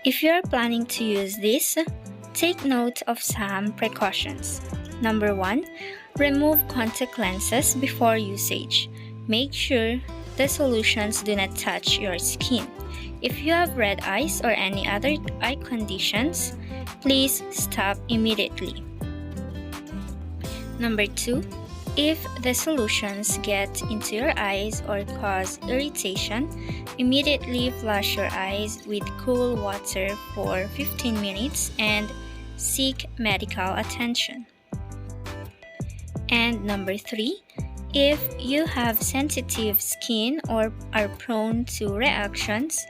If you are planning to use this, take note of some precautions. Number 1, remove contact lenses before usage. Make sure the solutions do not touch your skin. If you have red eyes or any other eye conditions, please stop immediately. Number 2, if the solutions get into your eyes or cause irritation, immediately flush your eyes with cool water for 15 minutes and seek medical attention. And number 3, if you have sensitive skin or are prone to reactions,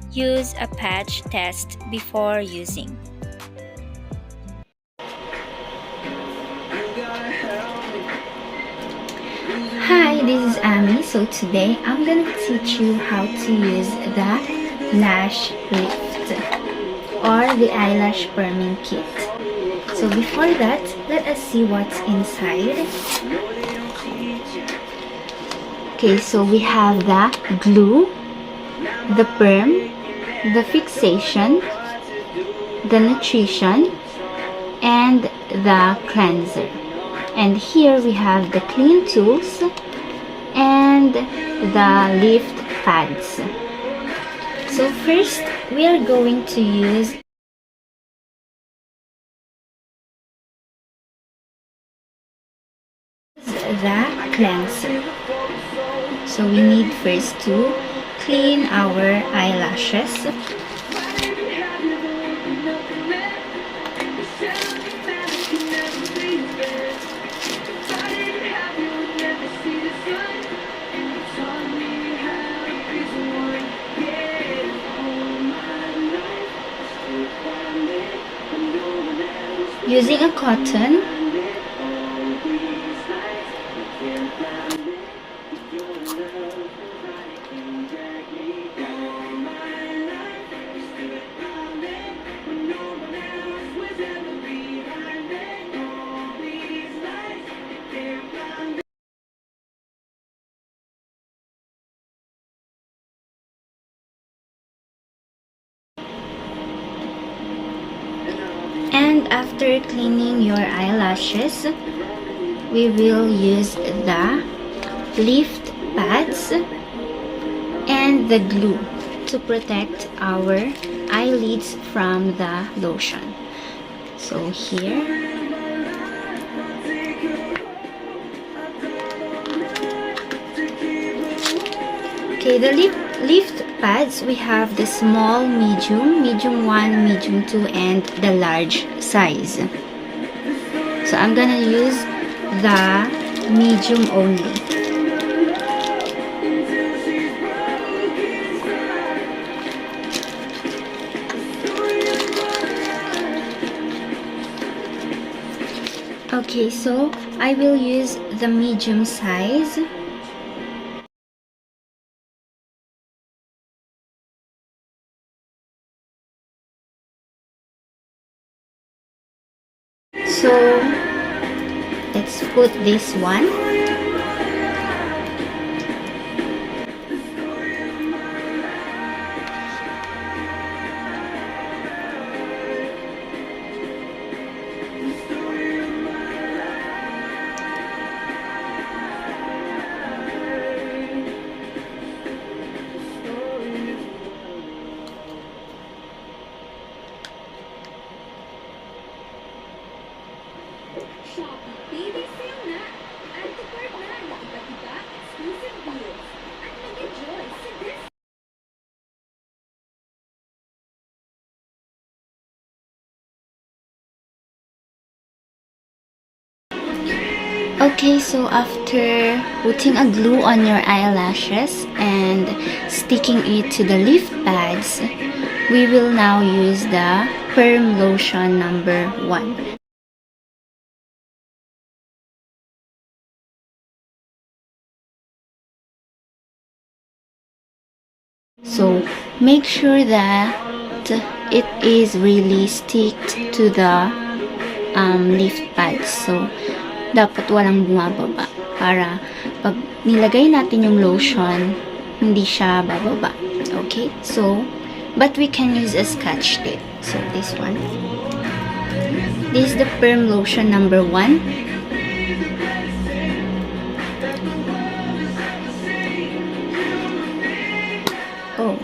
use a patch test before using. Hi, this is Amee. So today I'm gonna teach you how to use the lash lift or the eyelash perming kit. So before that, let us see what's inside. Okay, so we have the glue, the perm, the fixation, the nutrition, and the cleanser. And here we have the clean tools and the lift pads. So first, we are going to use the cleanser. So we need first to clean our eyelashes. Using a cotton, and after cleaning your eyelashes, we will use the lift pads and the glue to protect our eyelids from the lotion. So here, okay, the lift pads, we have the small, medium, medium 1, medium 2, and the large size. So I'm gonna use the medium only. Okay, so I will use the medium size. So let's put this one. Okay, so after putting a glue on your eyelashes and sticking it to the lift pads, we will now use the Perm Lotion number 1. So make sure that it is really sticked to the lift pads. So dapat walang bumababa para pag nilagay natin yung lotion, hindi siya bababa. Okay? So but we can use a scotch tape. So this one. This is the Perm Lotion number 1. Oh.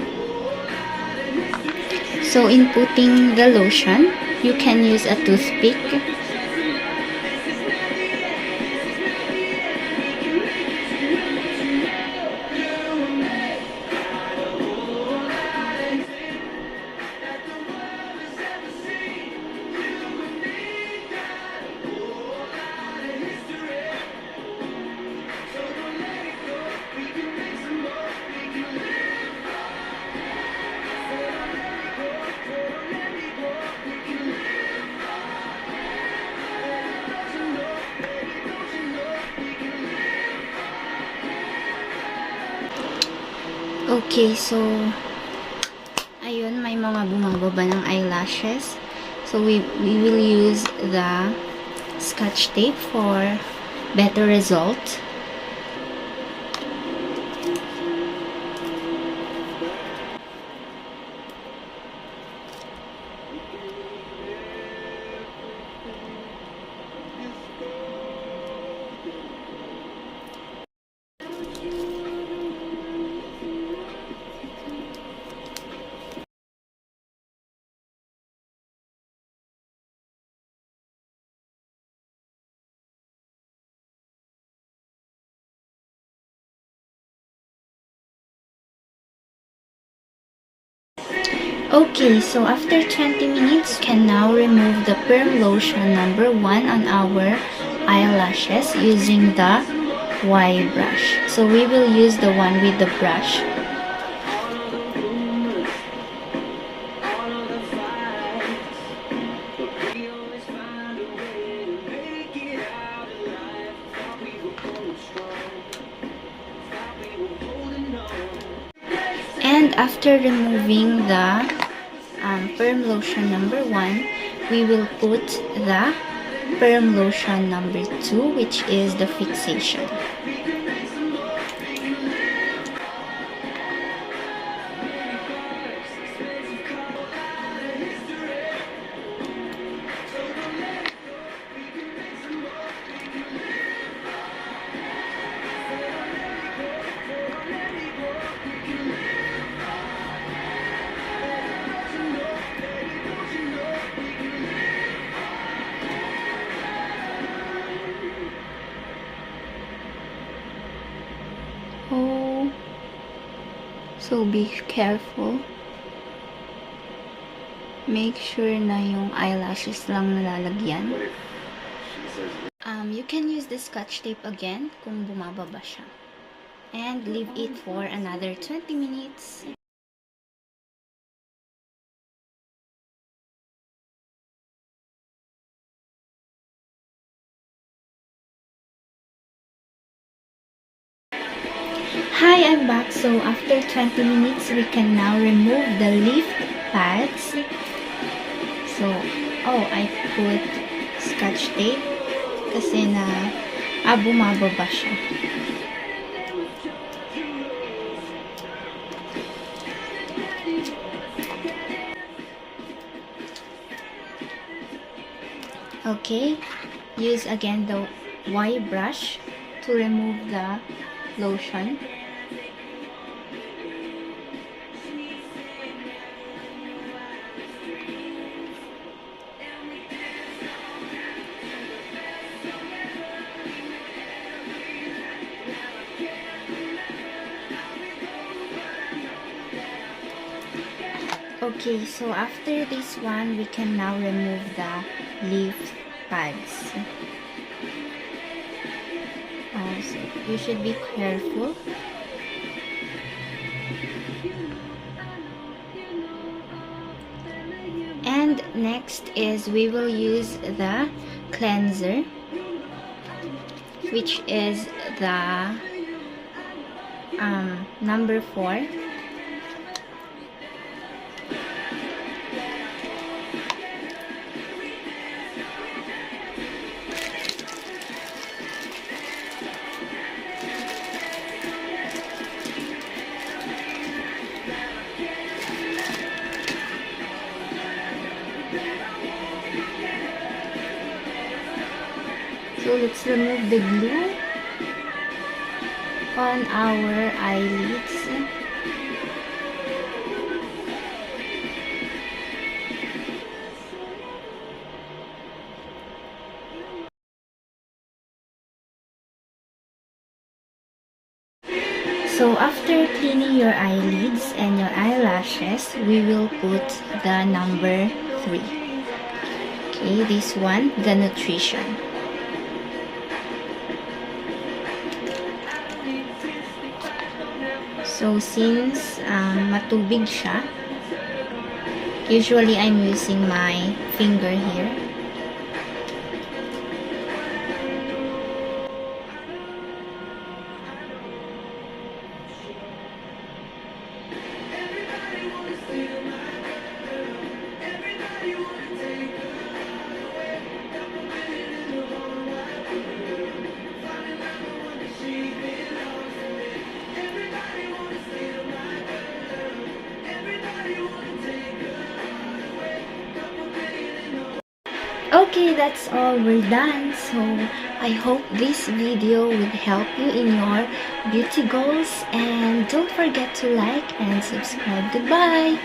So in putting the lotion, you can use a toothpick. Okay, so ayun, may mga bumababa ng eyelashes. So we will use the scotch tape for better result. Okay, so after 20 minutes, we can now remove the Perm Lotion number 1 on our eyelashes using the Y brush. So we will use the one with the brush. And after removing the Perm Lotion number 1, we will put the Perm Lotion number 2, which is the fixation. Oh, so be careful. Make sure na yung eyelashes lang nalalagyan. You can use the scotch tape again kung bumababa siya. And leave it for another 20 minutes. Hi, I'm back. So after 20 minutes, we can now remove the leaf pads. So, I put scotch tape kasi na bumababa siya. Okay, use again the Y brush to remove the lotion. Okay, so after this one, we can now remove the leaf pads. So you should be careful. And next is we will use the cleanser, which is the number 4. So let's remove the glue on our eyelids. So after cleaning your eyelids and your eyelashes, we will put the number 3. Okay, this one, the nutrition. So since matubig siya, usually I'm using my finger here. Okay, that's all. We're done. So I hope this video will help you in your beauty goals, and don't forget to like and subscribe. Goodbye.